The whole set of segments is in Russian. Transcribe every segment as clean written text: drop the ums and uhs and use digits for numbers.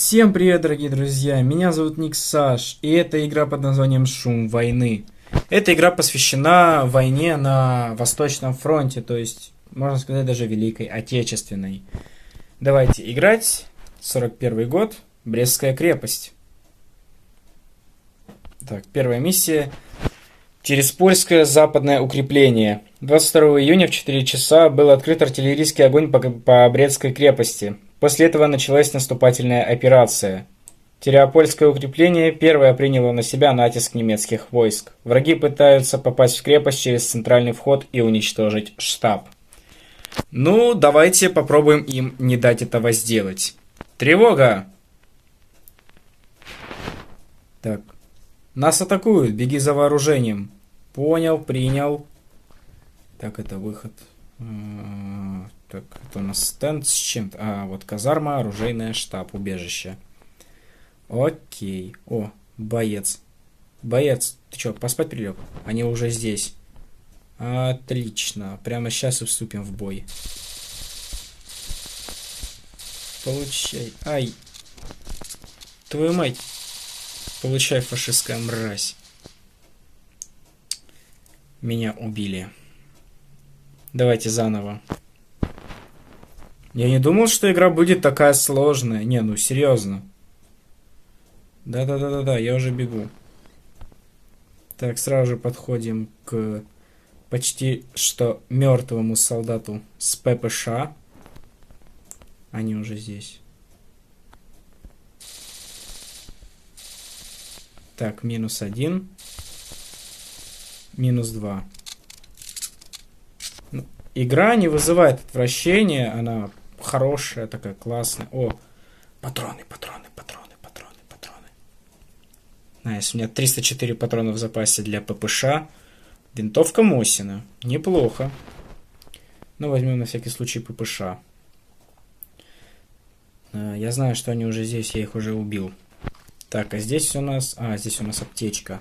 Всем привет, дорогие друзья! Меня зовут Ник Саш, и это игра под названием «Шум войны». Эта игра посвящена войне на Восточном фронте, то есть, можно сказать, даже Великой Отечественной. Давайте играть. 41 год. Брестская крепость. Так, первая миссия. Через польское западное укрепление. 22 июня в 4 часа был открыт артиллерийский огонь по Брестской крепости. После этого началась наступательная операция. Терриопольское укрепление первое приняло на себя натиск немецких войск. Враги пытаются попасть в крепость через центральный вход и уничтожить штаб. Ну, давайте попробуем им не дать этого сделать. Тревога! Так. Нас атакуют, беги за вооружением. Понял, принял. Так, это выход. Так, это у нас стенд с чем-то. Вот казарма, оружейная, штаб, убежище. Окей. О, боец. Боец, ты что, поспать прилег? Они уже здесь. Отлично. Прямо сейчас и вступим в бой. Получай. Ай. Твою мать. Получай, фашистская мразь. Меня убили. Давайте заново. Я не думал, что игра будет такая сложная. Не, ну серьезно. Да, я уже бегу. Так, сразу же подходим к почти что мертвому солдату с ППШ. Они уже здесь. Так, -1. -2. Ну, игра не вызывает отвращения. Она хорошая, такая классная. О, патроны. Найс, у меня 304 патрона в запасе для ППШ. Винтовка Мосина. Неплохо. Ну, возьмем на всякий случай ППШ. Я знаю, что они уже здесь, я их уже убил. Так, а здесь у нас... здесь у нас аптечка.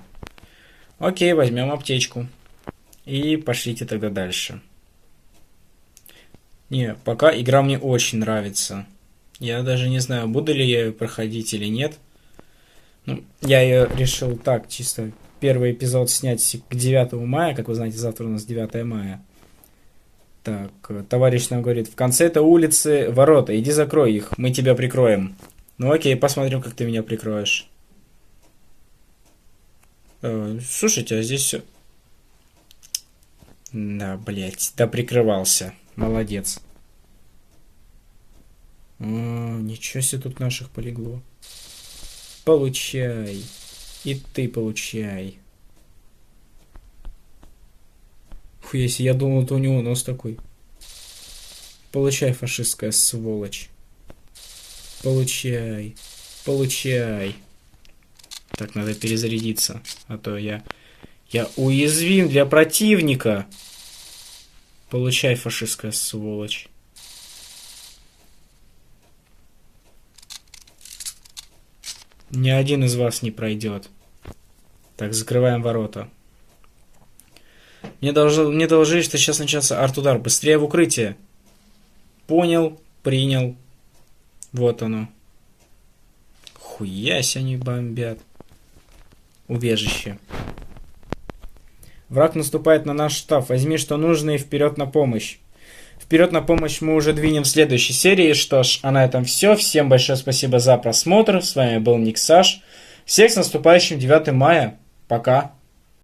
Окей, возьмем аптечку. И пошлите тогда дальше. Не, пока игра мне очень нравится. Я даже не знаю, буду ли я ее проходить или нет. Ну, я ее решил так, чисто первый эпизод снять к 9 мая. Как вы знаете, завтра у нас 9 мая. Так, товарищ нам говорит, в конце этой улицы ворота, иди закрой их, мы тебя прикроем. Ну окей, посмотрим, как ты меня прикроешь. Слушайте, а здесь все... Да, блять, да прикрывался. Молодец. Ничего себе тут наших полегло. Получай. И ты получай. Фу, если я думал, то у него нос такой. Получай, фашистская сволочь. Получай. Получай. Так, надо перезарядиться. А то я уязвим для противника. Получай, фашистская сволочь. Ни один из вас не пройдет. Так, закрываем ворота. Мне доложили, что сейчас начался арт-удар. Быстрее в укрытие. Понял, принял. Вот оно. Хуясь они бомбят. Убежище. Враг наступает на наш штаб. Возьми, что нужно, и вперед на помощь. Вперед на помощь мы уже двинем в следующей серии. Что ж, а на этом все. Всем большое спасибо за просмотр. С вами был Ник Саш. Всех с наступающим 9 мая. Пока.